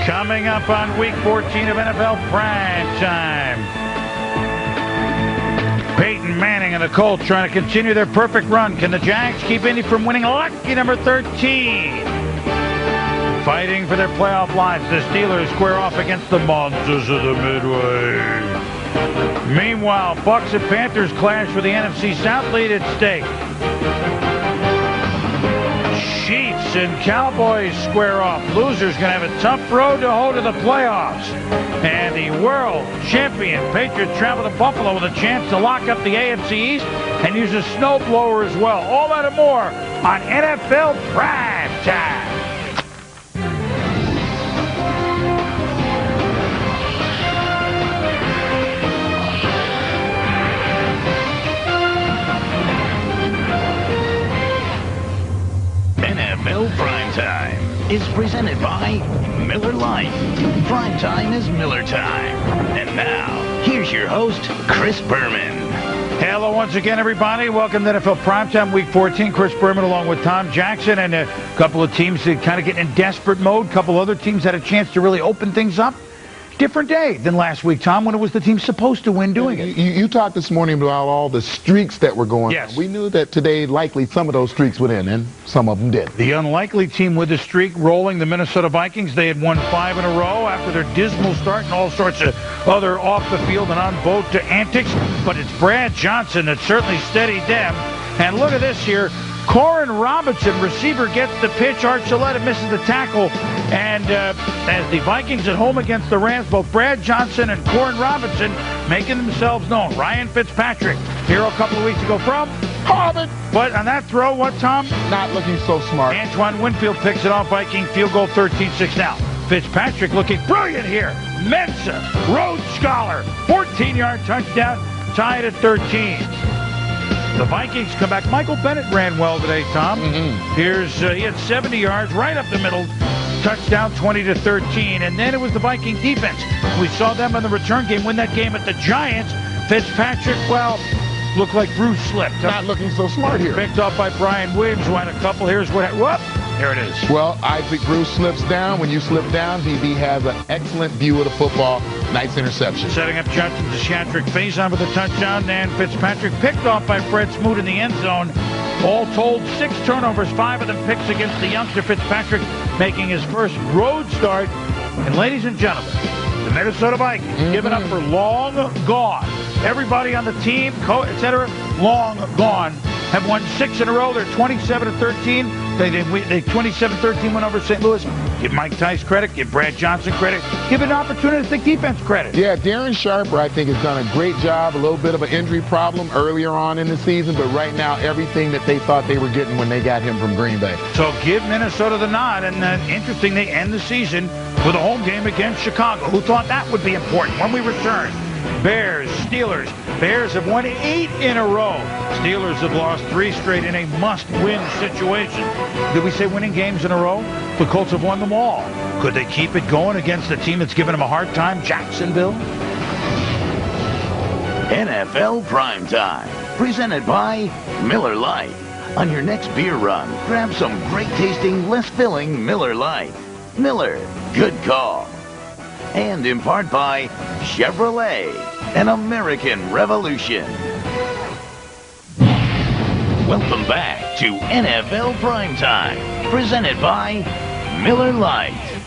Coming up on Week 14 of NFL Primetime. Peyton Manning and the Colts trying to continue their perfect run. Can the Jags keep Indy from winning lucky number 13? Fighting for their playoff lives, the Steelers square off against the Monsters of the Midway. Meanwhile, Bucs and Panthers clash for the NFC South lead at stake. Chiefs and Cowboys square off. Losers going to have a tough road to hoe to the playoffs. And the world champion Patriots travel to Buffalo with a chance to lock up the AFC East and use a snowblower as well. All that and more on NFL Primetime. NFL Primetime is presented by Miller Lite. Primetime is Miller time. And now, here's your host, Chris Berman. Hello once again, everybody. Welcome to NFL Primetime Week 14. Chris Berman along with Tom Jackson and a couple of teams that kind of getting in desperate mode. A couple other teams had a chance to really open things up. Different day than last week, Tom, when it was the team supposed to win doing it. You talked this morning about all the streaks that were going on. We knew that today likely some of those streaks would end, and some of them did. The unlikely team with the streak rolling, the Minnesota Vikings. They had won 5 in a row after their dismal start and all sorts of other off-the-field and on-boat antics. But it's Brad Johnson that certainly steadied them. And look at this here. Corin Robinson, receiver, gets the pitch. Archuleta misses the tackle. And as the Vikings at home against the Rams, both Brad Johnson and Corin Robinson making themselves known. Ryan Fitzpatrick, hero a couple of weeks ago from Harvard. But on that throw, what, Tom? Not looking so smart. Antoine Winfield picks it off. Viking field goal 13-6 now. Fitzpatrick looking brilliant here. Mensa, Rhodes Scholar, 14-yard touchdown, tied at 13. The Vikings come back. Michael Bennett ran well today, Tom. Here's he had 70 yards right up the middle. Touchdown 20-13. And then it was the Viking defense. We saw them in the return game win that game at the Giants. Fitzpatrick, well, looked like Bruce slipped. Not looking so smart here. Picked off by Brian Williams, who had a couple. Here's what, whoop, here it is. Well, Isaac Bruce slips down. When you slip down, DB has an excellent view of the football. Nice interception. Setting up Justin Deshatrick Faison with a touchdown, and Fitzpatrick picked off by Fred Smoot in the end zone. All told, 6 turnovers, 5 of them picks against the youngster Fitzpatrick, making his first road start. And ladies and gentlemen, the Minnesota Vikings given up for long gone. Everybody on the team, etc., long gone. Have won 6 in a row. They're 27-13. They 27-13 went over St. Louis. Give Mike Tice credit. Give Brad Johnson credit. Give an opportunistic defense credit. Yeah, Darren Sharper, I think, has done a great job. A little bit of an injury problem earlier on in the season, but right now, everything that they thought they were getting when they got him from Green Bay. So give Minnesota the nod. And interesting, they end the season with a home game against Chicago. Who thought that would be important when we return? Bears, Steelers. Bears have won 8 in a row. Steelers have lost 3 straight in a must-win situation. Did we say winning games in a row? The Colts have won them all. Could they keep it going against the team that's given them a hard time, Jacksonville? NFL Primetime, presented by Miller Lite. On your next beer run, grab some great-tasting, less-filling Miller Lite. Miller, good call. And in part by Chevrolet, an American Revolution. Welcome back to NFL Primetime, presented by Miller Lite.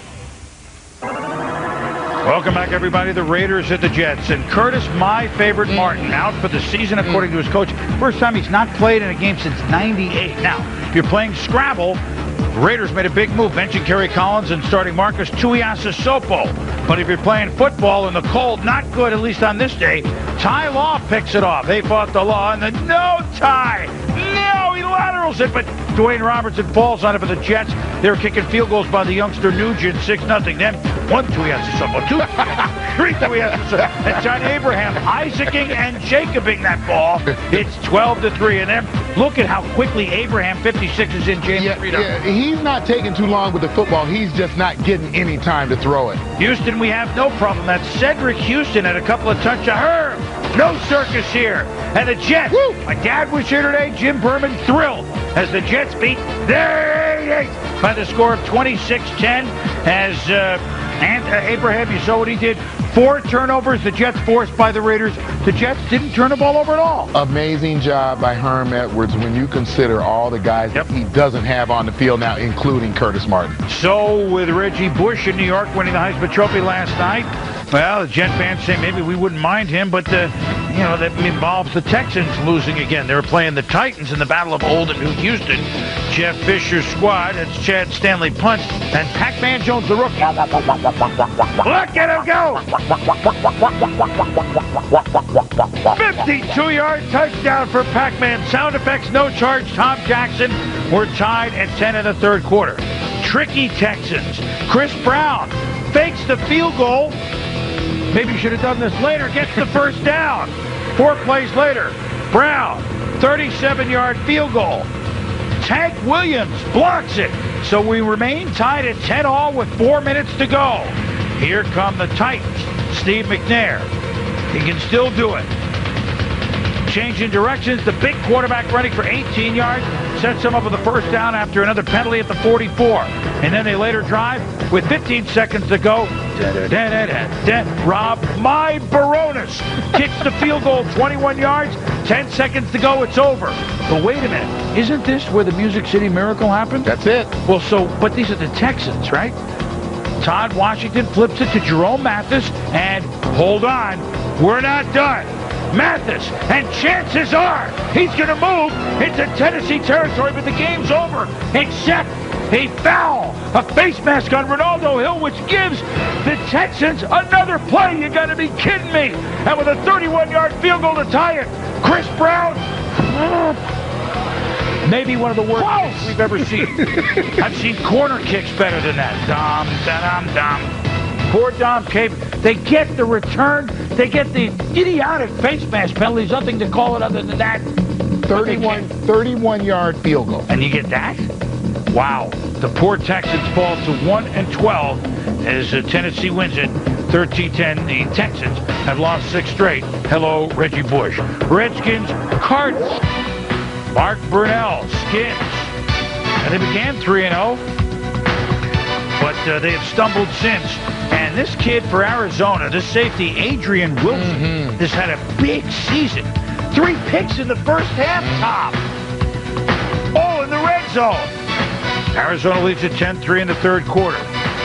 Welcome back, everybody. The Raiders at the Jets. And Curtis, my favorite Martin, out for the season, according to his coach. First time he's not played in a game since '98. Now, if you're playing Scrabble, the Raiders made a big move, benching Kerry Collins and starting Marcus Tuiasosopo. But if you're playing football in the cold, not good, at least on this day. Ty Law picks it off. They fought the Law, and then no Ty. No, he laterals it, but Dwayne Robertson falls on it for the Jets. They're kicking field goals by the youngster Nugent, 6-0. Then 1 Tuiasosopo, 2 3 Tuiasosopo, and John Abraham Isaacing and Jacobing that ball. It's 12-3, and then look at how quickly Abraham 56 is in James Freedom. Yeah, he's not taking too long with the football. He's just not getting any time to throw it. Houston, we have no problem. That's Cedric Houston had a couple of touchdowns. No circus here. And the Jets. Woo! My dad was here today. Jim Berman thrilled as the Jets beat their 88 by the score of 26-10 as And Abraham, you saw what he did. 4 turnovers, the Jets forced by the Raiders. The Jets didn't turn the ball over at all. Amazing job by Herm Edwards when you consider all the guys that he doesn't have on the field now, including Curtis Martin. So with Reggie Bush in New York winning the Heisman Trophy last night, well, the Jet fans say maybe we wouldn't mind him, but that involves the Texans losing again. They were playing the Titans in the Battle of Old and New Houston. Jeff Fisher's squad, that's Chad Stanley punts, and Pac-Man Jones, the rookie. Look at him go! 52-yard touchdown for Pac-Man. Sound effects, no charge. Tom Jackson. We're tied at 10 in the third quarter. Tricky Texans. Chris Brown fakes the field goal. Maybe you should have done this later. Gets the first down. 4 plays later, Brown, 37-yard field goal. Tank Williams blocks it. So we remain tied at 10-all with 4 minutes to go. Here come the Titans. Steve McNair. He can still do it. Changing directions. The big quarterback running for 18 yards. Sets him up with a first down after another penalty at the 44. And then they later drive with 15 seconds to go. Rob My Baronis kicks the field goal 21 yards. 10 seconds to go. It's over. But wait a minute. Isn't this where the Music City Miracle happened? That's it. Well, but these are the Texans, right? Todd Washington flips it to Jerome Mathis. And hold on. We're not done. Mathis, and chances are he's going to move into Tennessee territory, but the game's over, except a foul, a face mask on Ronaldo Hill, which gives the Texans another play. You got to be kidding me. And with a 31-yard field goal to tie it, Chris Brown, maybe one of the worst kicks we've ever seen. I've seen corner kicks better than that. Dom, da-dom, dom. Poor Dom Cape. They get the return. They get the idiotic face mask penalties. Nothing to call it other than that. 31-yard field goal. And you get that? Wow. The poor Texans fall to 1-12 as Tennessee wins it 13-10. The Texans have lost 6 straight. Hello, Reggie Bush. Redskins, Cardinals. Mark Brunell, Skins. And they began 3-0. But they have stumbled since. And this kid for Arizona, this safety, Adrian Wilson, has had a big season. 3 picks in the first half, Tom. Oh, in the red zone. Arizona leads at 10-3 in the third quarter.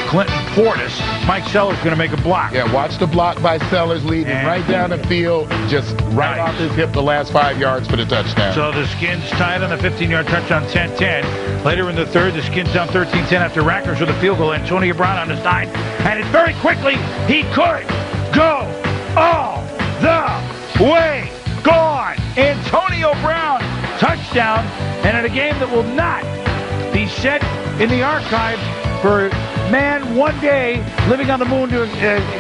Clinton Portis. Mike Sellers going to make a block. Yeah, watch the block by Sellers leading right down the field, just right off his hip the last 5 yards for the touchdown. So the Skins tied on the 15-yard touchdown, 10-10. Later in the third, the Skins down 13-10 after Rackers with a field goal. Antonio Brown on the side. And it very quickly, he could go all the way. Gone. Antonio Brown, touchdown. And in a game that will not be set in the archives for man one day living on the moon to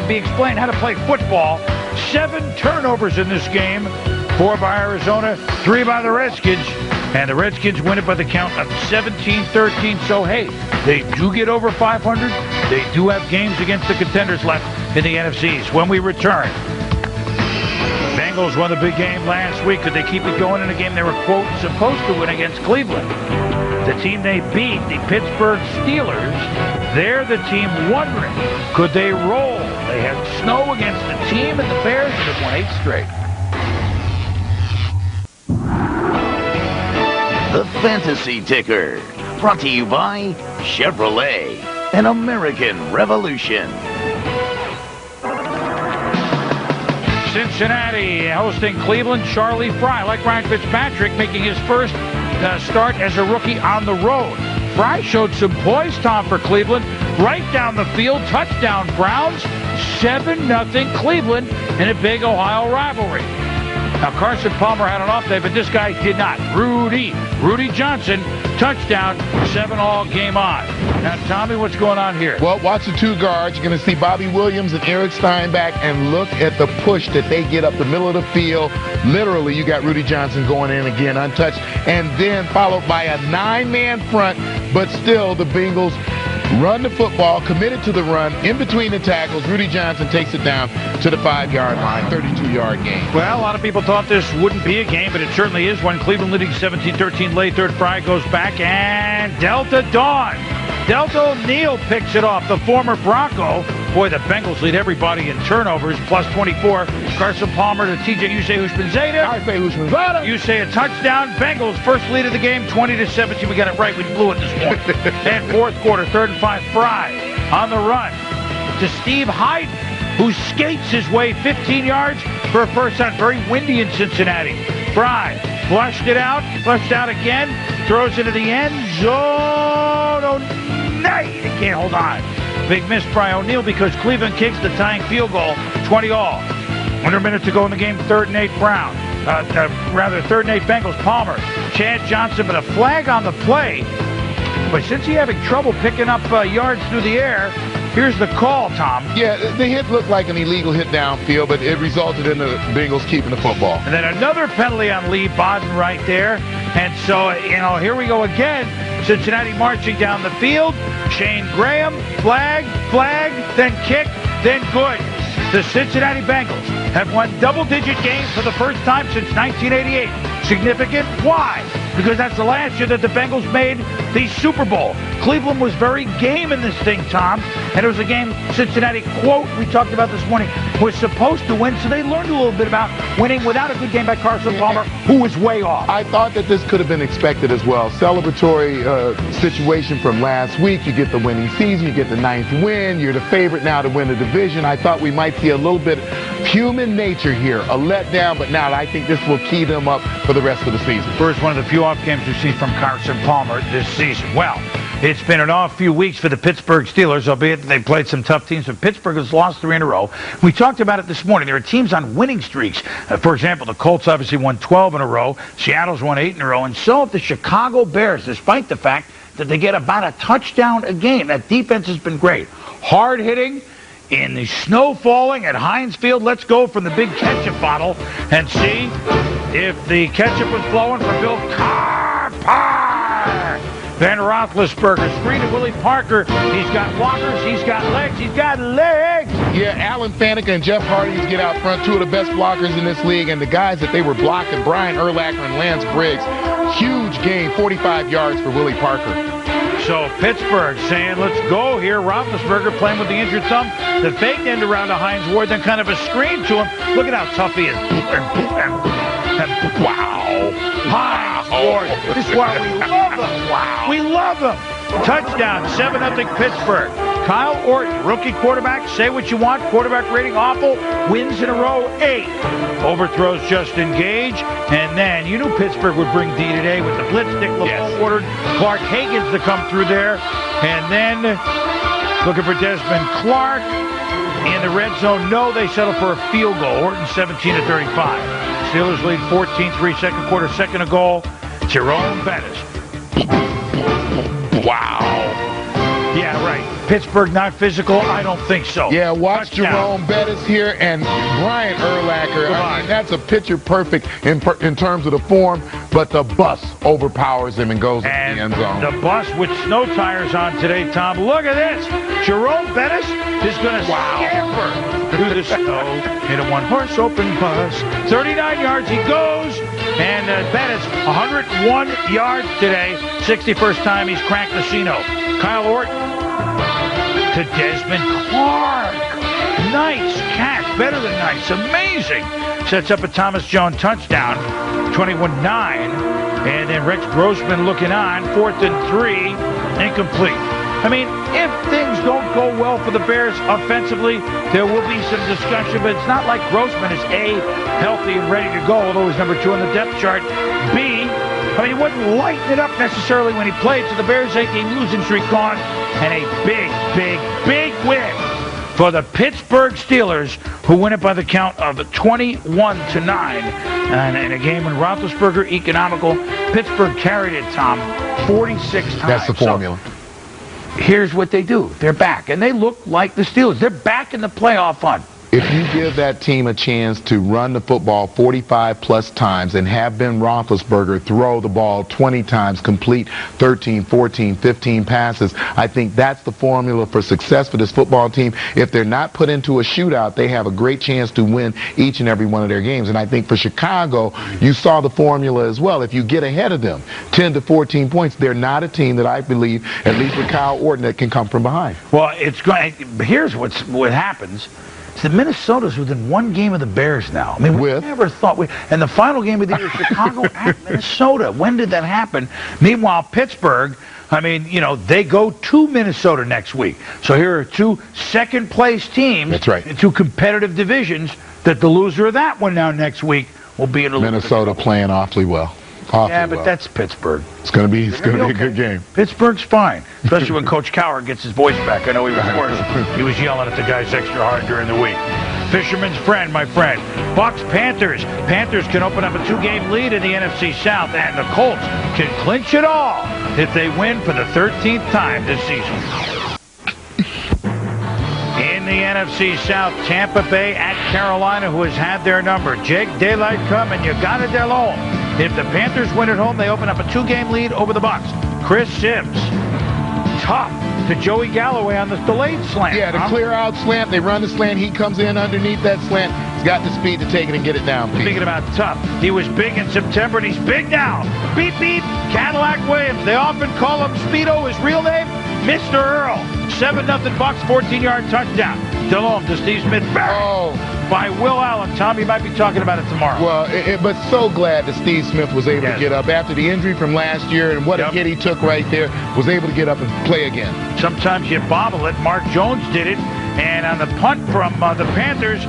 be explained how to play football. 7 turnovers in this game. 4 by Arizona, 3 by the Redskins. And the Redskins win it by the count of 17-13. So, hey, they do get over 500. They do have games against the contenders left in the NFCs. When we return, Bengals won the big game last week. Could they keep it going in a game they were, quote, supposed to win against Cleveland? The team they beat, the Pittsburgh Steelers, they're the team wondering, could they roll? They had snow against the team, and the Bears have won 8 straight. The Fantasy Ticker, brought to you by Chevrolet, an American Revolution. Cincinnati hosting Cleveland. Charlie Fry, like Ryan Fitzpatrick, making his first start as a rookie on the road. Fry showed some poise, Tom, for Cleveland. Right down the field, touchdown Browns, 7-0 Cleveland in a big Ohio rivalry. Now, Carson Palmer had an off day, but this guy did not. Rudy Johnson, touchdown, 7-all game on. Now, Tommy, what's going on here? Well, watch the 2 guards. You're going to see Bobby Williams and Eric Steinbach, and look at the push that they get up the middle of the field. Literally, you got Rudy Johnson going in again, untouched, and then followed by a 9-man front, but still the Bengals run the football, committed to the run, in between the tackles. Rudy Johnson takes it down to the 5-yard line, 32-yard game. Well, a lot of people thought this wouldn't be a game, but it certainly is one. Cleveland leading 17-13 late third. Fry goes back, and Delta O'Neal picks it off, the former Bronco. Boy, the Bengals lead everybody in turnovers, plus 24. Carson Palmer to TJ. You say Houshmandzadeh. I say Houshmandzadeh. You say a touchdown. Bengals, first lead of the game, 20-17. We got it right. We blew it this morning. And fourth quarter, 3rd and 5. Fry on the run to Steve Hyden, who skates his way 15 yards for a first down. Very windy in Cincinnati. Fry flushed out again, throws into the end zone. Oh, night! He can't hold on. Big miss by O'Neal because Cleveland kicks the tying field goal, 20-all. Under a minute to go in the game, 3rd and 8 Brown. 3rd and 8 Bengals. Palmer, Chad Johnson, but a flag on the play. But since he's having trouble picking up yards through the air, here's the call, Tom. Yeah, the hit looked like an illegal hit downfield, but it resulted in the Bengals keeping the football. And then another penalty on Lee Bodden right there. And so, here we go again. Cincinnati marching down the field. Shane Graham, flag, then kick, then good. The Cincinnati Bengals have won double-digit games for the first time since 1988. Significant? Why? Because that's the last year that the Bengals made the Super Bowl. Cleveland was very game in this thing, Tom. And it was a game Cincinnati, quote, we talked about this morning, was supposed to win. So they learned a little bit about winning without a good game by Carson Palmer, who was way off. I thought that this could have been expected as well. Celebratory situation from last week. You get the winning season. You get the 9th win. You're the favorite now to win the division. I thought we might see a little bit of human nature here, a letdown, but now I think this will key them up for the rest of the season. First one of the few off games we've seen from Carson Palmer this season. Well, it's been an off few weeks for the Pittsburgh Steelers, albeit they played some tough teams, but Pittsburgh has lost 3 in a row. We talked about it this morning. There are teams on winning streaks. For example, the Colts obviously won 12 in a row. Seattle's won 8 in a row. And so have the Chicago Bears, despite the fact that they get about a touchdown a game. That defense has been great. Hard hitting. In the snow falling at Heinz Field, let's go from the big ketchup bottle and see if the ketchup was flowing for Bill Carr. Ben Roethlisberger, screen to Willie Parker. He's got blockers, he's got legs, he's got legs. Yeah, Alan Faneca and Jeff Hardy get out front, 2 of the best blockers in this league, and the guys that they were blocking, Brian Urlacher and Lance Briggs. Huge game, 45 yards for Willie Parker. So Pittsburgh saying, let's go here. Roethlisberger playing with the injured thumb. The fake end around to Hines Ward, then kind of a screen to him. Look at how tough he is. Wow. Hines Ward. This is why we love him. Wow. We love him. Touchdown, 7-0 Pittsburgh. Kyle Orton, rookie quarterback. Say what you want. Quarterback rating awful. Wins in a row, 8. Overthrows Justin Gage. And then you knew Pittsburgh would bring D today with the blitz. Dick LeBeau ordered Clark Higgins to come through there. And then looking for Desmond Clark. In the red zone, no, they settle for a field goal. Orton 17-35. Steelers lead 14-3, second quarter, second a goal. Jerome Bettis. Wow. Yeah, right. Pittsburgh not physical? I don't think so. Yeah, watch Jerome Bettis here and Brian Urlacher. I mean, that's a picture perfect in terms of the form, but the bus overpowers him and goes into the end zone. The bus with snow tires on today, Tom. Look at this. Jerome Bettis is going to scamper through the snow in a one-horse open bus. 39 yards he goes, and Bettis 101 yards today. 61st time he's cracked the Casino. Kyle Orton to Desmond Clark. Nice catch. Better than nice. Amazing. Sets up a Thomas Jones touchdown. 21-9. And then Rex Grossman looking on. 4th and 3. Incomplete. I mean, if things don't go well for the Bears offensively, there will be some discussion, but it's not like Grossman is A, healthy and ready to go, although he's number 2 on the depth chart. B, I mean, he wouldn't lighten it up necessarily when he played, so the Bears' 8-game losing streak gone, and a big win for the Pittsburgh Steelers, who win it by the count of 21-9. And in a game when Roethlisberger economical, Pittsburgh carried it, Tom, 46 times. That's the formula. So, here's what they do. They're back, and they look like the Steelers. They're back in the playoff hunt. If you give that team a chance to run the football 45-plus times and have Ben Roethlisberger throw the ball 20 times, complete 13, 14, 15 passes, I think that's the formula for success for this football team. If they're not put into a shootout, they have a great chance to win each and every one of their games. And I think for Chicago, you saw the formula as well. If you get ahead of them 10 to 14 points, they're not a team that I believe, at least with Kyle Orton, that can come from behind. Well, here's what happens. The Minnesota's within one game of the Bears now. I mean, we never thought and the final game of the year, Chicago at Minnesota. When did that happen? Meanwhile, Pittsburgh, I mean, they go to Minnesota next week. So here are two second-place teams. That's right. In two competitive divisions that the loser of that one now next week will be in a Minnesota playing awfully well. Yeah, but that's Pittsburgh. It's going to be a good game. Pittsburgh's fine, especially when Coach Cowher gets his voice back. I know he was hoarse. He was yelling at the guys extra hard during the week. Fisherman's friend, my friend. Bucks Panthers. Panthers can open up a 2-game lead in the NFC South, and the Colts can clinch it all if they win for the 13th time this season. In the NFC South, Tampa Bay at Carolina, who has had their number. Jake Daylight come, and you got it del home. If the Panthers win at home, they open up a 2-game lead over the Bucks. Chris Sims, tough to Joey Galloway on the delayed slant. Yeah, the clear out slant. They run the slant. He comes in underneath that slant. He's got the speed to take it and get it down. Speaking about tough, he was big in September, and he's big now. Beep, beep, Cadillac Williams. They often call him Speedo. His real name, Mr. Earl. 7-0 Bucks, 14-yard touchdown. Delhomme to Steve Smith. By Will Allen. Tom, you might be talking about it tomorrow. Well, but so glad that Steve Smith was able to get up after the injury from last year, and what a hit he took right there, was able to get up and play again. Sometimes you bobble it. Mark Jones did it. And on the punt from the Panthers,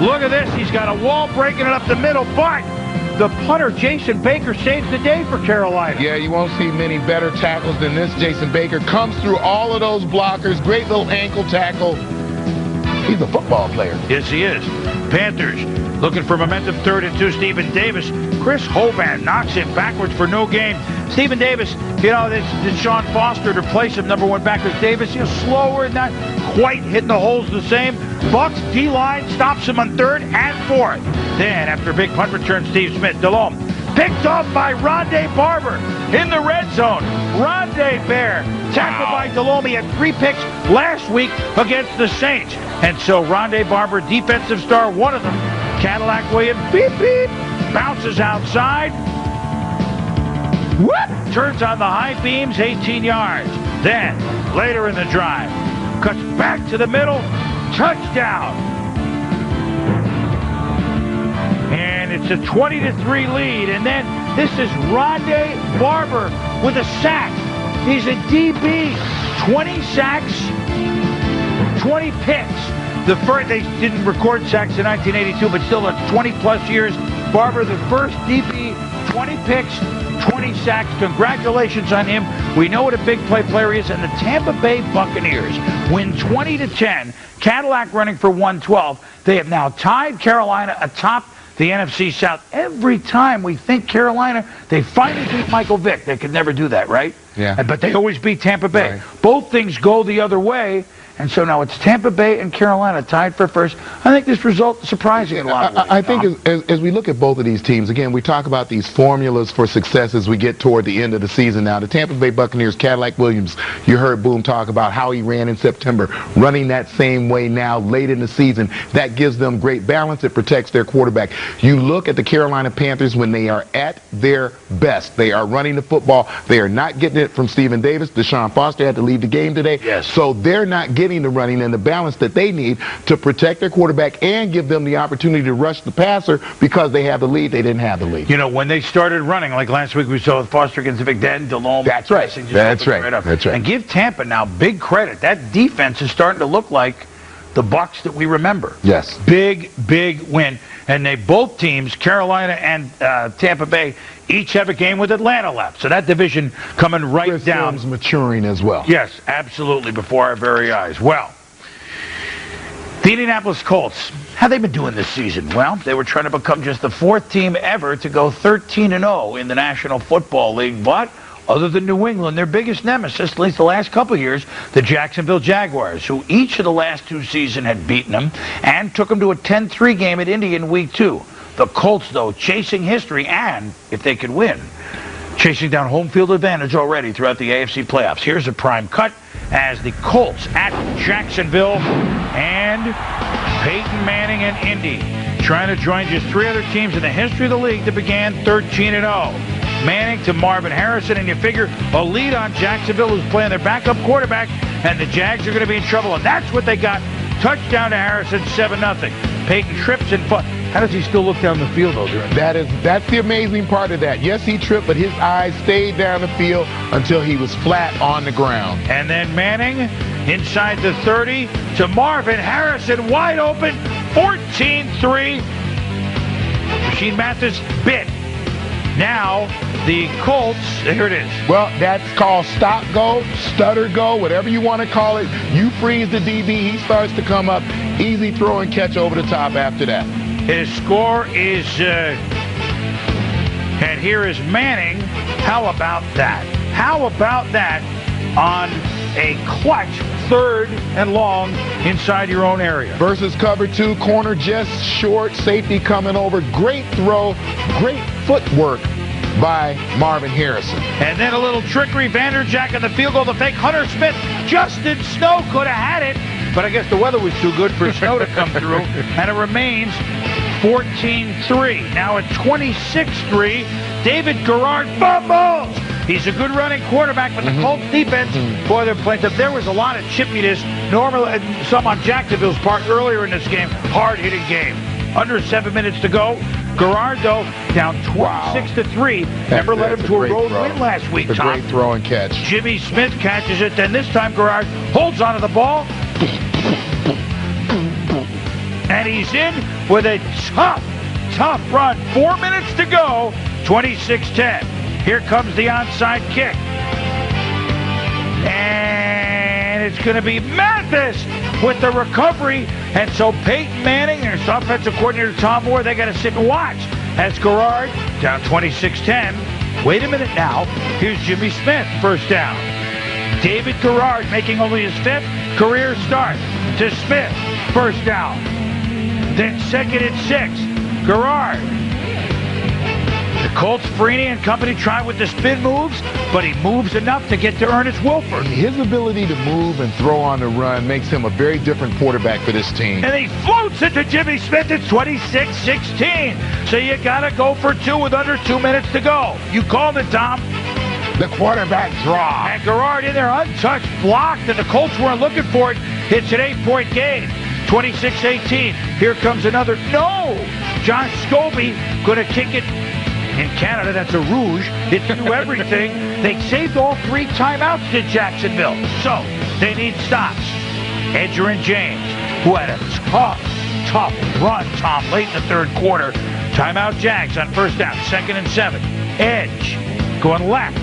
look at this. He's got a wall breaking it up the middle, but the punter, Jason Baker, saves the day for Carolina. Yeah, you won't see many better tackles than this. Jason Baker comes through all of those blockers. Great little ankle tackle. He's a football player. Yes, he is. Panthers looking for momentum, 3rd and 2. Stephen Davis. Chris Hovan knocks it backwards for no gain. Stephen Davis, it's Sean Foster to replace him, number 1 back. Because Davis, slower, not quite hitting the holes the same. Bucks D-line stops him on 3rd and 4th. Then, after a big punt return, Steve Smith, Delhomme, picked off by Rondé Barber in the red zone. Rondé Bear, tackled by Delhomme. He had 3 picks last week against the Saints. And so Rondé Barber, defensive star, one of them, Cadillac Williams, beep, beep, bounces outside. Whoop! Turns on the high beams, 18 yards. Then, later in the drive, cuts back to the middle, touchdown. And it's a 20-3 lead. And then this is Rondé Barber with a sack. He's a DB. 20 sacks, 20 picks. They didn't record sacks in 1982, but still 20-plus years. Barber, the first DB, 20 picks, 20 sacks. Congratulations on him. We know what a big play player he is. And the Tampa Bay Buccaneers win 20-10. Cadillac running for 112. They have now tied Carolina atop the NFC South. Every time we think Carolina, they finally beat Michael Vick. They could never do that, right? Yeah. But they always beat Tampa Bay. Right. Both things go the other way. And so now it's Tampa Bay and Carolina tied for first. I think this result is surprising in a lot of ways. I think as we look at both of these teams, again, we talk about these formulas for success as we get toward the end of the season now. The Tampa Bay Buccaneers, Cadillac Williams, you heard Boom talk about how he ran in September, running that same way now late in the season. That gives them great balance. It protects their quarterback. You look at the Carolina Panthers when they are at their best. They are running the football. They are not getting it from Stephen Davis. Deshaun Foster had to leave the game today. Yes. So they're not getting the running and the balance that they need to protect their quarterback and give them the opportunity to rush the passer because they have the lead. They didn't have the lead. When they started running, like last week we saw with Foster against Vic, then Delhomme. That's right. That's right. That's right. And give Tampa now big credit. That defense is starting to look like the Bucs that we remember. Yes. Big win. And both teams, Carolina and Tampa Bay, each have a game with Atlanta left. So that division coming right Chris down. Sims maturing as well. Yes, absolutely, before our very eyes. Well, the Indianapolis Colts, how they been doing this season? Well, they were trying to become just the 4th team ever to go 13-0 in the National Football League, but other than New England, their biggest nemesis, at least the last couple of years, the Jacksonville Jaguars, who each of the last 2 seasons had beaten them and took them to a 10-3 game at Indy in Week 2. The Colts, though, chasing history and, if they could win, chasing down home field advantage already throughout the AFC playoffs. Here's a prime cut as the Colts at Jacksonville and Peyton Manning and Indy trying to join just 3 other teams in the history of the league that began 13-0. Manning to Marvin Harrison, and you figure a lead on Jacksonville, who's playing their backup quarterback, and the Jags are going to be in trouble, and that's what they got. Touchdown to Harrison, 7-0. Peyton trips and how does he still look down the field, though, during That's the amazing part of that. Yes, he tripped, but his eyes stayed down the field until he was flat on the ground. And then Manning inside the 30 to Marvin Harrison, wide open, 14-3. Rasheed Mathis bit. Now, the Colts, here it is. Well, that's called stop go, stutter go, whatever you want to call it. You freeze the DB, he starts to come up, easy throw and catch over the top after that. His score is, and here is Manning. How about that? How about that on a clutch 3rd and long inside your own area? Versus cover 2, corner just short, safety coming over. Great throw, great footwork by Marvin Harrison. And then a little trickery, Vanderjack on the field goal, the fake, Hunter Smith. Justin Snow could have had it, but I guess the weather was too good for Snow to come through, and it remains 14-3. Now at 26-3, David Garrard fumbles. He's a good running quarterback, but the Colts defense, boy, they're playing tough. There was a lot of chippiness, normally some on Jacksonville's part earlier in this game. Hard-hitting game. Under 7 minutes to go. Garrard, though, down 26-3. Never led him to a road win last week, Tom. A great throw and catch. Jimmy Smith catches it, then this time Garrard holds onto the ball. And he's in with a tough run. 4 minutes to go, 26-10. Here comes the onside kick. And it's going to be Mathis with the recovery. And so Peyton Manning, their offensive coordinator Tom Moore, they got to sit and watch as Garrard down 26-10. Wait a minute now. Here's Jimmy Smith, first down. David Garrard making only his 5th career start to Smith, first down. Then 2nd and 6, Garrard. The Colts, Freeney and company try with the spin moves, but he moves enough to get to Ernest Wilford. His ability to move and throw on the run makes him a very different quarterback for this team. And he floats it to Jimmy Smith at 26-16. So you got to go for 2 with under 2 minutes to go. You called it, Tom. The quarterback draw. And Garrard in there untouched, blocked, and the Colts weren't looking for it. It's an 8-point game. 26-18. Here comes another. No! Josh Scobie going to kick it. In Canada, that's a rouge. It's do everything. They saved all 3 timeouts to Jacksonville. So, they need stops. Edger and James, who had a tough run, Tom, late in the 3rd quarter. Timeout Jags on first down, 2nd and 7. Edge going left.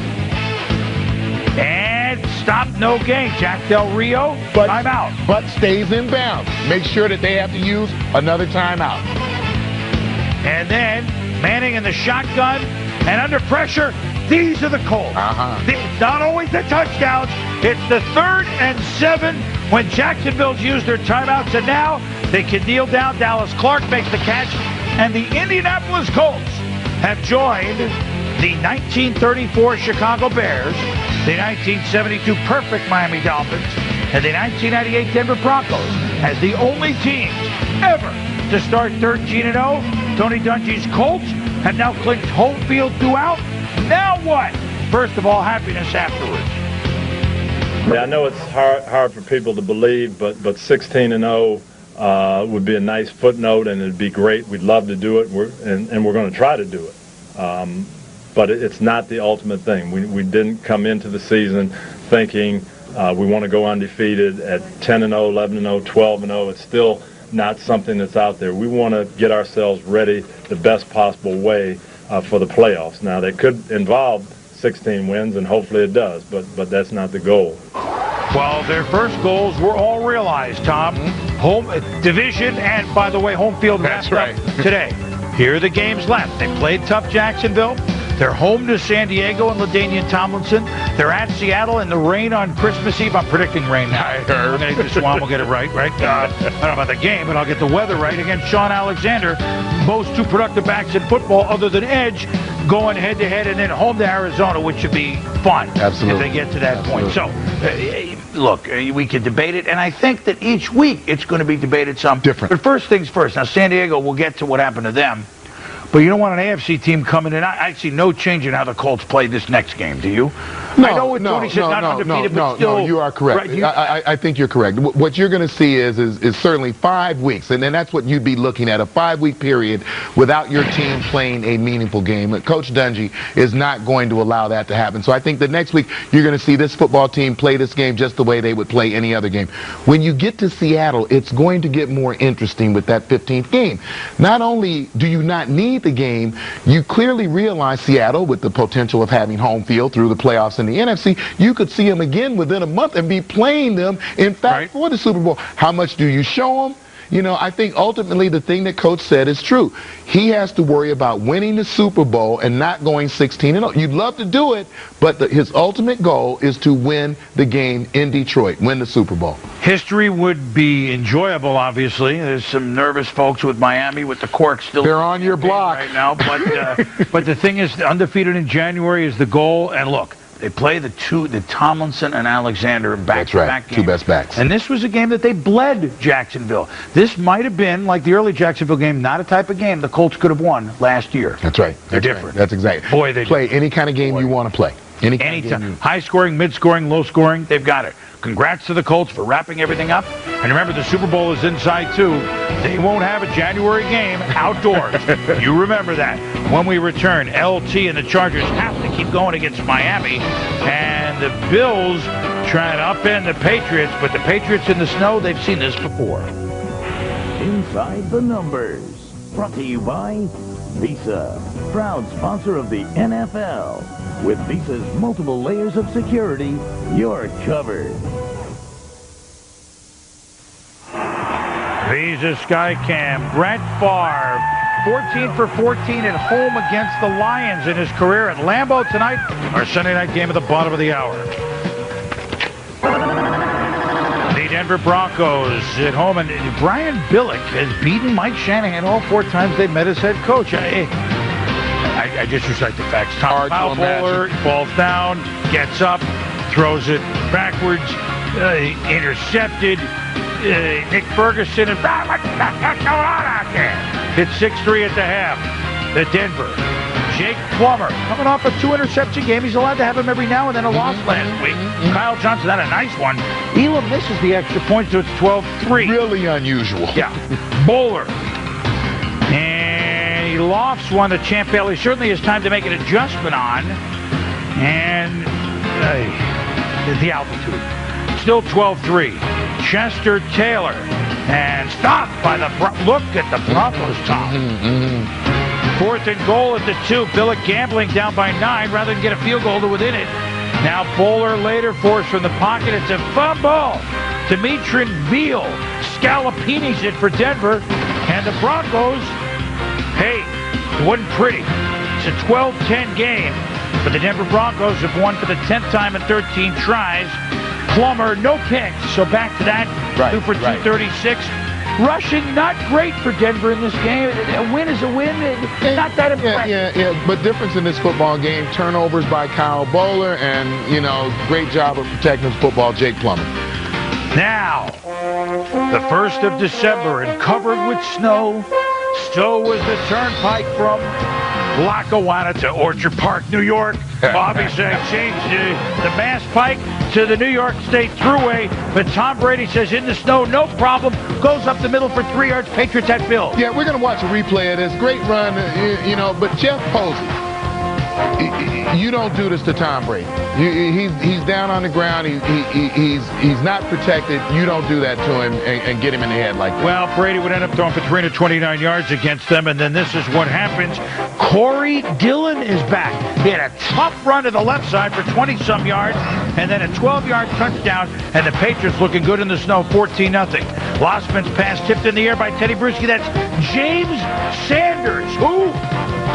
And stop, no gain. Jack Del Rio, timeout. But stays in bounds. Make sure that they have to use another timeout. And then Manning in the shotgun, and under pressure, these are the Colts. It's not always the touchdowns. It's the 3rd and 7 when Jacksonville's used their timeouts, and now they can kneel down. Dallas Clark makes the catch, and the Indianapolis Colts have joined the 1934 Chicago Bears, the 1972 perfect Miami Dolphins, and the 1998 Denver Broncos as the only teams ever to start 13-0. Tony Dungy's Colts have now clinched home field throughout. Now what? First of all, happiness afterwards. Yeah, I know it's hard for people to believe, but 16-0 would be a nice footnote, and it'd be great. We'd love to do it, and we're going to try to do it. But it's not the ultimate thing. We didn't come into the season thinking we want to go undefeated at 10-0, 11-0, 12-0. It's still not something that's out there. We want to get ourselves ready the best possible way for the playoffs. Now, that could involve 16 wins, and hopefully it does, but that's not the goal. Well, their first goals were all realized, Tom. Home division, and by the way, home field wrapped up today. Here are the games left. They played tough Jacksonville. They're home to San Diego and LaDainian Tomlinson. They're at Seattle in the rain on Christmas Eve. I'm predicting rain now. I'm going to get the Swan will get it right? I don't know about the game, but I'll get the weather right against Sean Alexander. Most two productive backs in football other than Edge going head-to-head, and then home to Arizona, which should be fun. Absolutely. If they get to that point. So, look, we could debate it, and I think that each week it's going to be debated some. Different. But first things first. Now, San Diego, we'll get to what happened to them. But you don't want an AFC team coming in. I see no change in how the Colts play this next game. Do you? No, I know Tony said not undefeated, but still. No, you are correct. Right, I think you're correct. What you're going to see is certainly 5 weeks, and then that's what you'd be looking at, a 5-week period without your team playing a meaningful game. Coach Dungy is not going to allow that to happen. So I think the next week you're going to see this football team play this game just the way they would play any other game. When you get to Seattle, it's going to get more interesting with that 15th game. Not only do you not need the game, you clearly realize Seattle, with the potential of having home field through the playoffs in the NFC, you could see them again within a month and be playing them, in fact, for the Super Bowl. How much do you show them? You know, I think ultimately the thing that Coach said is true. He has to worry about winning the Super Bowl and not going 16-0. You'd love to do it, but his ultimate goal is to win the game in Detroit, win the Super Bowl. History would be enjoyable, obviously. There's some nervous folks with Miami with the cork still. They're on your block right now, but the thing is, undefeated in January is the goal. And look, they play the Tomlinson and Alexander back-to-back games. Two best backs. And this was a game that they bled Jacksonville. This might have been, like the early Jacksonville game, not a type of game the Colts could have won last year. That's right. They're different. That's exactly. Boy, they play any kind of game you want to play. Anytime. High-scoring, mid-scoring, low-scoring, they've got it. Congrats to the Colts for wrapping everything up. And remember, the Super Bowl is inside, too. They won't have a January game outdoors. You remember that. When we return, LT and the Chargers have to keep going against Miami. And the Bills trying to upend the Patriots. But the Patriots in the snow, they've seen this before. Inside the Numbers. Brought to you by Visa, proud sponsor of the NFL. With Visa's multiple layers of security, you're covered. Visa Skycam. Brett Favre, 14 for 14 at home against the Lions in his career at Lambeau tonight. Our Sunday night game at the bottom of the hour. The Denver Broncos at home, and Brian Billick has beaten Mike Shanahan all 4 times they've met as head coach. I just recite the facts. Tom Bowler falls down, gets up, throws it backwards, intercepted. Nick Ferguson and what's going on out there? Hit 6-3 at the half. The Denver. Jake Plummer coming off a 2-interception game. He's allowed to have him every now and then. A loss last week. Kyle Johnson had a nice one. Elam misses the extra point, so it's 12-3. Really unusual. Yeah. Bowler. And he lofts one that Champ Bailey certainly has time to make an adjustment on. And the altitude. Still 12-3. Chester Taylor. And stopped by the look at the Broncos, Tom. 4th and goal at the 2. Billick gambling down by 9 rather than get a field goal to within it. Now Bowler later forced from the pocket. It's a fumble. Dimitri Veal scallopini's it for Denver. And the Broncos, hey, it wasn't pretty. It's a 12-10 game. But the Denver Broncos have won for the 10th time in 13 tries. Plummer, no picks. So back to that. 2 for 236. Rushing, not great for Denver in this game. A win is a win. Not that impressive. Yeah. But difference in this football game, turnovers by Kyle Bowler, and, great job of protecting football, Jake Plummer. Now, the 1st of December and covered with snow. So was the turnpike from Lackawanna to Orchard Park, New York. Bobby said change the Mass Pike to the New York State Thruway, but Tom Brady says in the snow, no problem. Goes up the middle for 3 yards. Patriots at Bill. Yeah, we're going to watch a replay of this. Great run, but Jeff Posey, you don't do this to Tom Brady. He's down on the ground. He's not protected. You don't do that to him and get him in the head like that. Well, Brady would end up throwing for 329 yards against them, and then this is what happens. Corey Dillon is back. He had a tough run to the left side for 20-some yards, and then a 12-yard touchdown, and the Patriots looking good in the snow, 14-0. Lossman's pass tipped in the air by Teddy Bruschi. That's James Sanders. Who?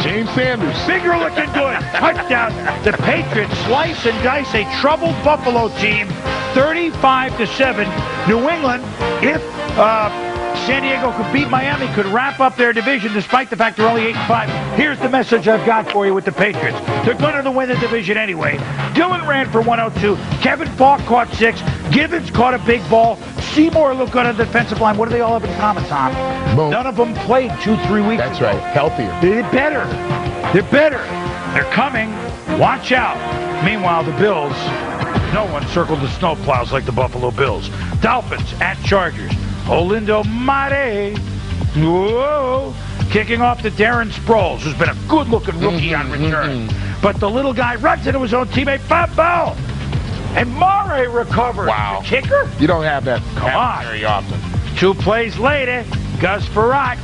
James Sanders. Bigger looking good. Touchdown. The Patriots slice and dice a troubled Buffalo team 35-7. New England, if San Diego could beat Miami, could wrap up their division despite the fact they're only 8-5. Here's the message I've got for you with the Patriots. They're going to win the division anyway. Dylan ran for 102. Kevin Falk caught 6. Gibbons caught a big ball. Seymour looked good on the defensive line. What do they all have in common, Tom? Boom. None of them played 2-3 weeks That's ago. right. Healthier. They're better. They're better. They're coming. Watch out. Meanwhile, the Bills, no one circled the snowplows like the Buffalo Bills. Dolphins at Chargers. Olindo Mare. Whoa. Kicking off to Darren Sproles, who's been a good-looking rookie on return. But the little guy runs into his own teammate, Fumble. And Mare recovers. Wow. The kicker? You don't have that on. very often. 2 plays later, Gus Farrat.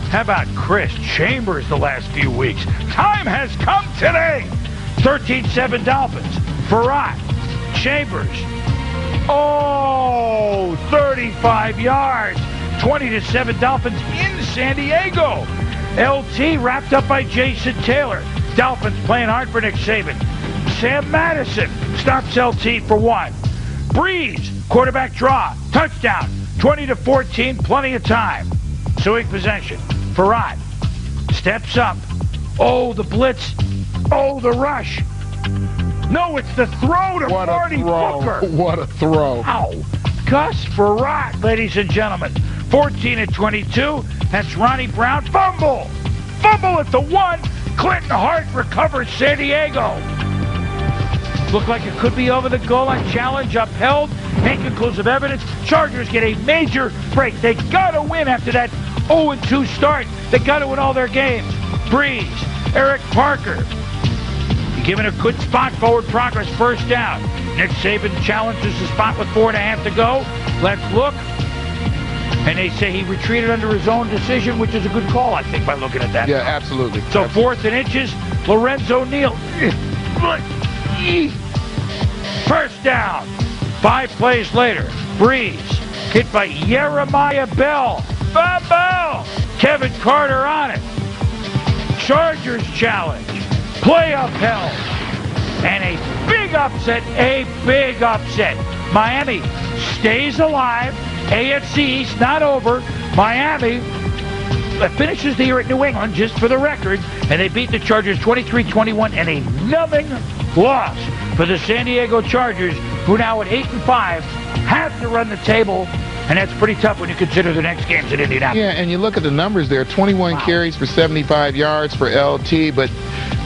How about Chris Chambers the last few weeks? Time has come today. 13-7 Dolphins. Farrat. Chambers. Oh, 35 yards. 20-7 Dolphins in San Diego. LT wrapped up by Jason Taylor. Dolphins playing hard for Nick Saban. Sam Madison stops LT for 1. Breeze, quarterback draw, touchdown, 20-14, plenty of time. Suing possession. Farad steps up. Oh, the blitz. Oh, the rush. No, it's the throw to Marty Booker. What a throw. Ow. Gus Farad, ladies and gentlemen. 14-22. That's Ronnie Brown. Fumble. Fumble at the 1. Clinton Hart recovers San Diego. Looked like it could be over the goal line. Challenge upheld. Inconclusive evidence. Chargers get a major break. They got to win after that 0-2 start. They got to win all their games. Breeze. Eric Parker. Given a good spot, forward progress, first down. Nick Saban challenges the spot with 4.5 to go. Let's look. And they say he retreated under his own decision, which is a good call, I think, by looking at that. Yeah, absolutely. So absolutely. 4th and inches, Lorenzo Neal. First down. 5 plays later, Breeze hit by Jeremiah Bell. Bell. Kevin Carter on it. Chargers challenge. Play upheld. And a big upset. Miami stays alive. AFC East not over. Miami finishes the year at New England, just for the record, and they beat the Chargers 23-21 in a numbing loss for the San Diego Chargers, who now at 8-5 have to run the table, and that's pretty tough when you consider the next game's in Indianapolis. Yeah, and you look at the numbers there, 21 carries for 75 yards for LT, but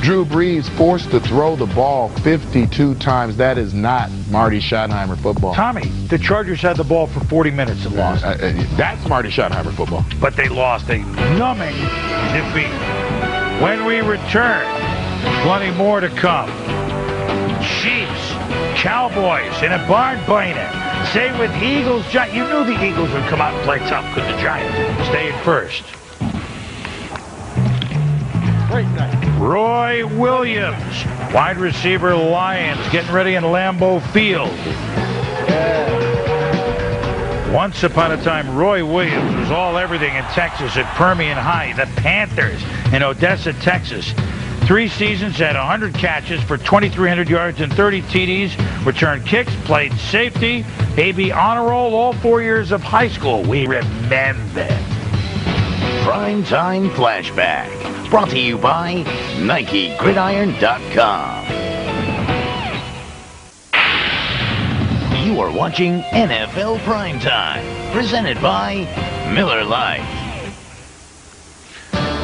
Drew Brees forced to throw the ball 52 times. That is not Marty Schottenheimer football. Tommy, the Chargers had the ball for 40 minutes and lost. That's Marty Schottenheimer football. But they lost a numbing defeat. When we return, plenty more to come. Chiefs, Cowboys in a barn burner. Same with Eagles, Giants. You knew the Eagles would come out and play tough because the Giants stay in first. Great night. Roy Williams, wide receiver, Lions, getting ready in Lambeau Field. Once upon a time, Roy Williams was all everything in Texas at Permian High. The Panthers in Odessa, Texas. 3 seasons, had 100 catches for 2,300 yards and 30 TDs. Returned kicks, played safety, AB honor roll all 4 years of high school. We remember. Primetime Flashback. Brought to you by NikeGridiron.com. You are watching NFL Primetime, presented by Miller Lite.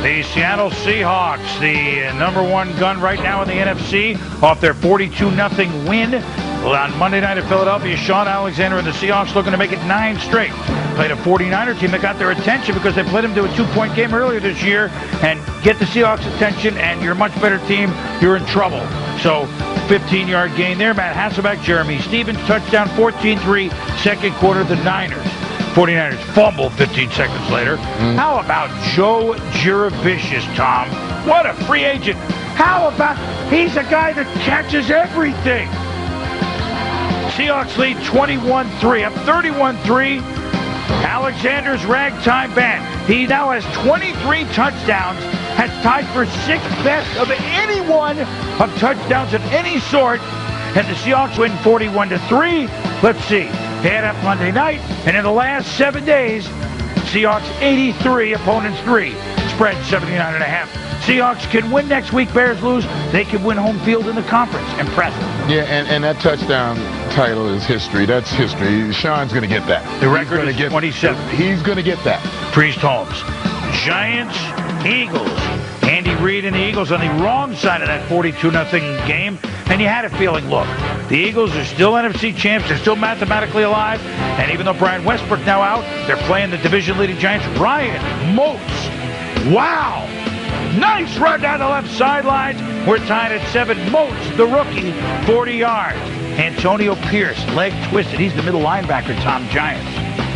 The Seattle Seahawks, the number 1 gun right now in the NFC, off their 42-0 win on Monday night at Philadelphia. Sean Alexander and the Seahawks looking to make it 9 straight. Played a 49er team that got their attention because they played them to a 2-point game earlier this year, and get the Seahawks' attention, and you're a much better team, you're in trouble. So 15-yard gain there. Matt Hasselbeck, Jeremy Stevens, touchdown, 14-3, second quarter, the Niners. 49ers fumble 15 seconds later. How about Joe Jurevicius, Tom? What a free agent. How about, he's a guy that catches everything. Seahawks lead 21-3, up 31-3. Alexander's ragtime band. He now has 23 touchdowns, has tied for 6th best of anyone of touchdowns of any sort. And the Seahawks win 41-3. Let's see. They had up Monday night, and in the last 7 days, Seahawks 83, opponents 3. Spread 79.5. Seahawks can win next week. Bears lose. They can win home field in the conference. Impressive. Yeah, and that touchdown title is history. That's history. Sean's going to get that. The record is 27. He's going to get that. Priest Holmes. Giants, Eagles. Andy Reid and the Eagles on the wrong side of that 42-0 game. And you had a feeling, look, the Eagles are still NFC champs. They're still mathematically alive. And even though Brian Westbrook now out, they're playing the division-leading Giants. Ryan Moats. Wow. Nice run down the left sidelines. We're tied at 7. Moats, the rookie, 40 yards. Antonio Pierce, leg twisted. He's the middle linebacker, Tom Giants.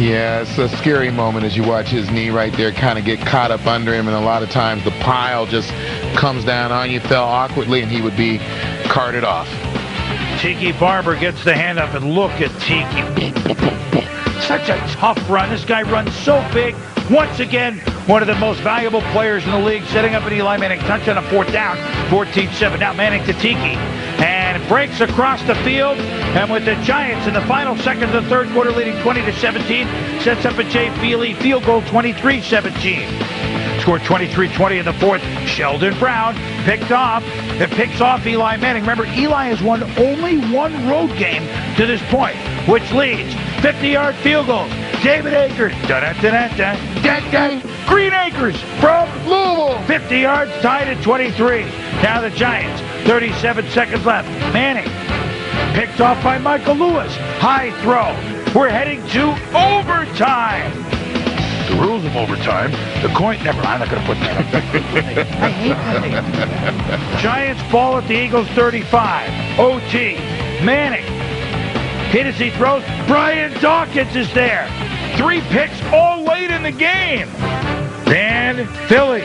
Yeah, it's a scary moment as you watch his knee right there kind of get caught up under him, and a lot of times the pile just comes down on you, fell awkwardly, and he would be carted off. Tiki Barber gets the hand up, and look at Tiki. Such a tough run. This guy runs so big. Once again, one of the most valuable players in the league, setting up an Eli Manning touchdown on 4th down, 14-7. Now Manning to Tiki, and breaks across the field, and with the Giants in the final seconds of the third quarter leading 20-17, sets up a Jay Feely field goal 23-17. Scored 23-20 in the fourth. Sheldon Brown picked off. It picks off Eli Manning. Remember, Eli has won only one road game to this point, which leads 50-yard field goals. David Akers, Green Acres from Louisville, 50 yards, tied at 23. Now the Giants, 37 seconds left. Manning, picked off by Michael Lewis. High throw. We're heading to overtime. The rules of overtime, the coin, never mind, I'm not going to put that up. I hate that. Giants ball at the Eagles 35. OT. Manning. Hit as he throws. Brian Dawkins is there. 3 picks all late in the game. Then Philly.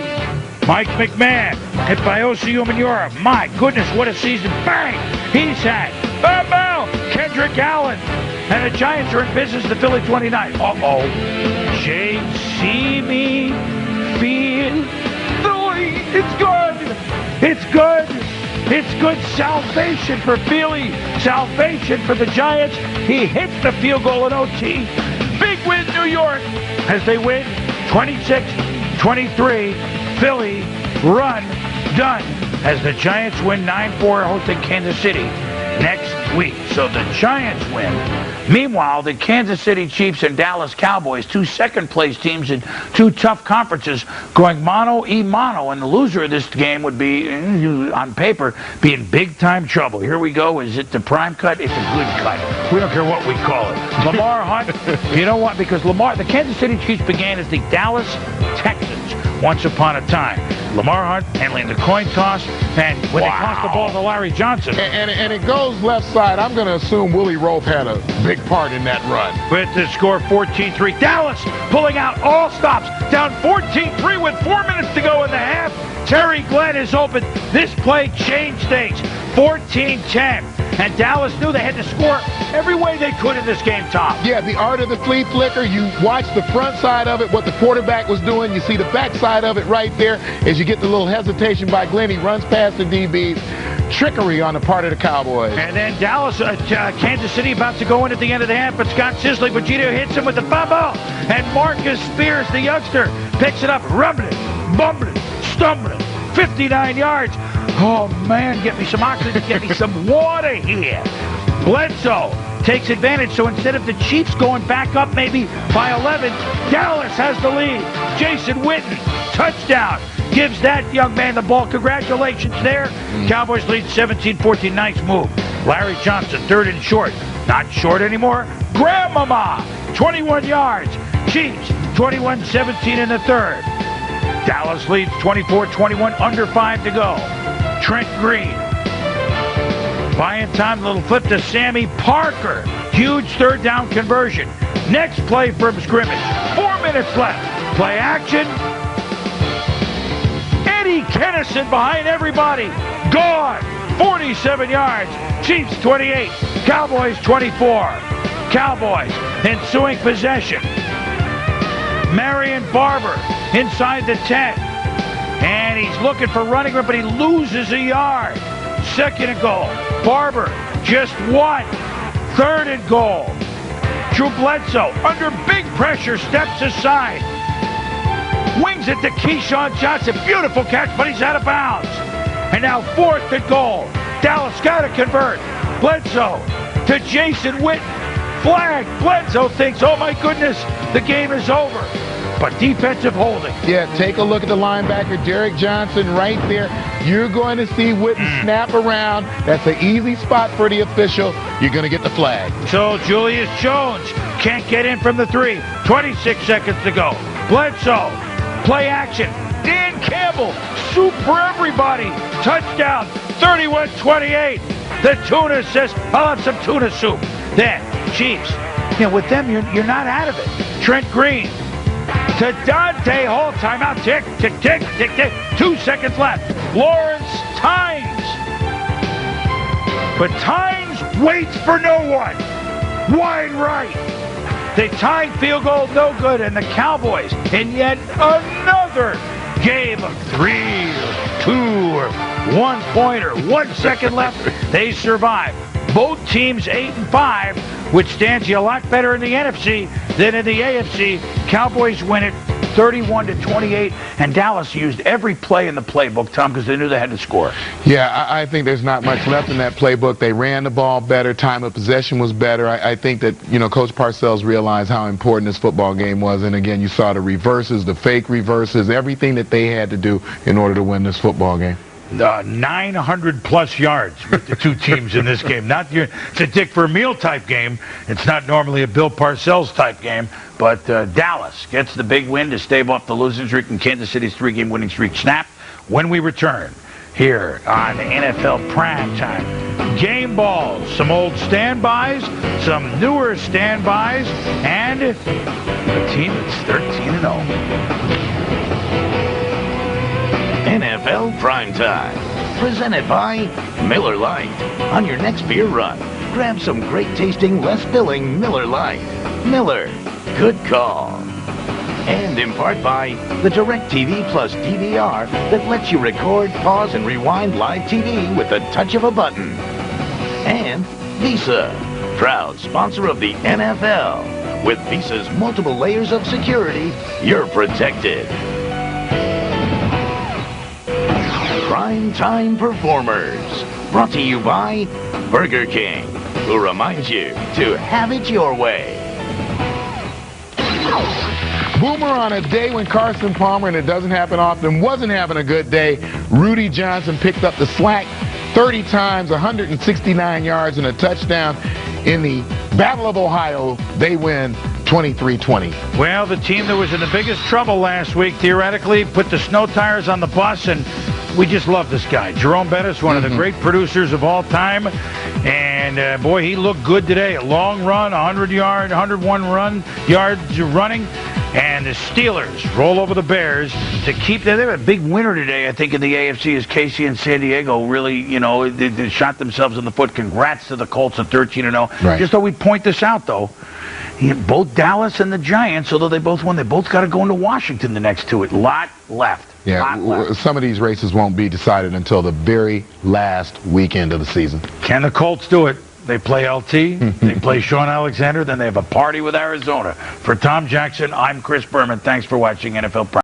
Mike McMahon. Hit by O.C. Umenyiora. My goodness, what a season. Bang! He's had. Bam, bam! Kendrick Allen. And the Giants are in business to Philly 29. Uh-oh. J.C. me feel Philly. It's good. It's good. It's good salvation for Philly. Salvation for the Giants. He hits the field goal in OT. Big win, New York, as they win 26-23. Philly, run, done, as the Giants win 9-4, hosting Kansas City next week. So the Giants win. Meanwhile, the Kansas City Chiefs and Dallas Cowboys, 2 second-place teams in 2 tough conferences, going mano-a-mano, and the loser of this game would be, on paper, be in big-time trouble. Here we go. Is it the prime cut? It's a good cut. We don't care what we call it. Lamar Hunt, you know what? Because the Kansas City Chiefs began as the Dallas Texans once upon a time. Lamar Hunt handling the coin toss, and when they tossed the ball to Larry Johnson. And it goes left side. I'm going to assume Willie Rofe had a big part in that run. With the score 14-3. Dallas pulling out all stops. Down 14-3 with 4 minutes to go in the half. Terry Glenn is open. This play changed things. 14-10. And Dallas knew they had to score every way they could in this game, Tom. Yeah, the art of the flea flicker. You watch the front side of it, what the quarterback was doing. You see the back side of it right there as you get the little hesitation by Glenn. He runs past the DBs. Trickery on the part of the Cowboys. And then Dallas, Kansas City about to go in at the end of the half, but Scott Sisley, Vegito hits him with the fumble. And Marcus Spears, the youngster, picks it up, rubbing it, bumbling, stumbling, 59 yards. Oh, man, get me some oxygen, get me some water here. Bledsoe takes advantage, so instead of the Chiefs going back up maybe by 11, Dallas has the lead. Jason Witten, touchdown, gives that young man the ball. Congratulations there. Cowboys lead 17-14, nice move. Larry Johnson, 3rd and short. Not short anymore. Grandmama, 21 yards. Chiefs, 21-17 in the 3rd. Dallas leads 24-21, under 5 to go. Trent Green. Buying time, little flip to Sammy Parker. Huge 3rd down conversion. Next play from scrimmage. 4 minutes left. Play action. Eddie Kennison behind everybody. Gone. 47 yards. Chiefs 28. Cowboys 24. Cowboys ensuing possession. Marion Barber inside the 10. And he's looking for running room, but he loses a yard. 2nd and goal. Barber, just 1. 3rd and goal. Drew Bledsoe, under big pressure, steps aside. Wings it to Keyshawn Johnson. Beautiful catch, but he's out of bounds. And now 4th and goal. Dallas got to convert. Bledsoe to Jason Witten. Flag. Bledsoe thinks, oh my goodness, the game is over. But defensive holding. Yeah, take a look at the linebacker, Derek Johnson, right there. You're going to see Witten snap around. That's an easy spot for the official. You're going to get the flag. So Julius Jones can't get in from the 3. 26 seconds to go. Bledsoe, play action. Dan Campbell, soup for everybody. Touchdown, 31-28. The tuna says, I'll have some tuna soup. Then, Chiefs, with them, you're not out of it. Trent Green to Dante Hall. Timeout. Tick, tick, tick, tick, tick. 2 seconds left. Lawrence Tynes. But Tynes waits for no one. Wide right. They tied field goal, no good. And the Cowboys, in yet another game of 3 or 2 or 1 pointer. 1 second left. They survive. Both teams 8-5, which stands you a lot better in the NFC than in the AFC. Cowboys win it 31-28, and Dallas used every play in the playbook, Tom, because they knew they had to score. Yeah, I think there's not much left in that playbook. They ran the ball better. Time of possession was better. I think that, Coach Parcells realized how important this football game was. And, again, you saw the reverses, the fake reverses, everything that they had to do in order to win this football game. 900-plus yards with the two teams in this game. It's a Dick Vermeil type game. It's not normally a Bill Parcells type game. But Dallas gets the big win to stave off the losing streak, and Kansas City's 3-game winning streak snapped. When we return here on NFL Primetime, game balls, some old standbys, some newer standbys, and a team that's 13-0. NFL Primetime, presented by Miller Lite. On your next beer run, grab some great-tasting, less-filling Miller Lite. Miller, good call. And in part by the DirecTV Plus DVR that lets you record, pause, and rewind live TV with the touch of a button. And Visa, proud sponsor of the NFL. With Visa's multiple layers of security, you're protected. Primetime Performers, brought to you by Burger King, who reminds you to have it your way. Boomer, on a day when Carson Palmer, and it doesn't happen often, wasn't having a good day, Rudy Johnson picked up the slack 30 times, 169 yards, and a touchdown. In the Battle of Ohio, they win 23-20. Well, the team that was in the biggest trouble last week, theoretically, put the snow tires on the bus, and we just love this guy. Jerome Bettis, one of the great producers of all time. And, boy, he looked good today. A long run, 100-yard, 101 yards running. And the Steelers roll over the Bears to keep them. They have a big winner today, I think, in the AFC as KC and San Diego really, they shot themselves in the foot. Congrats to the Colts at 13-0. Right. Just thought we'd point this out, though. Both Dallas and the Giants, although they both won, they both got to go into Washington the next two. A lot left. Yeah, some of these races won't be decided until the very last weekend of the season. Can the Colts do it? They play LT, they play Sean Alexander, then they have a party with Arizona. For Tom Jackson, I'm Chris Berman. Thanks for watching NFL Prime.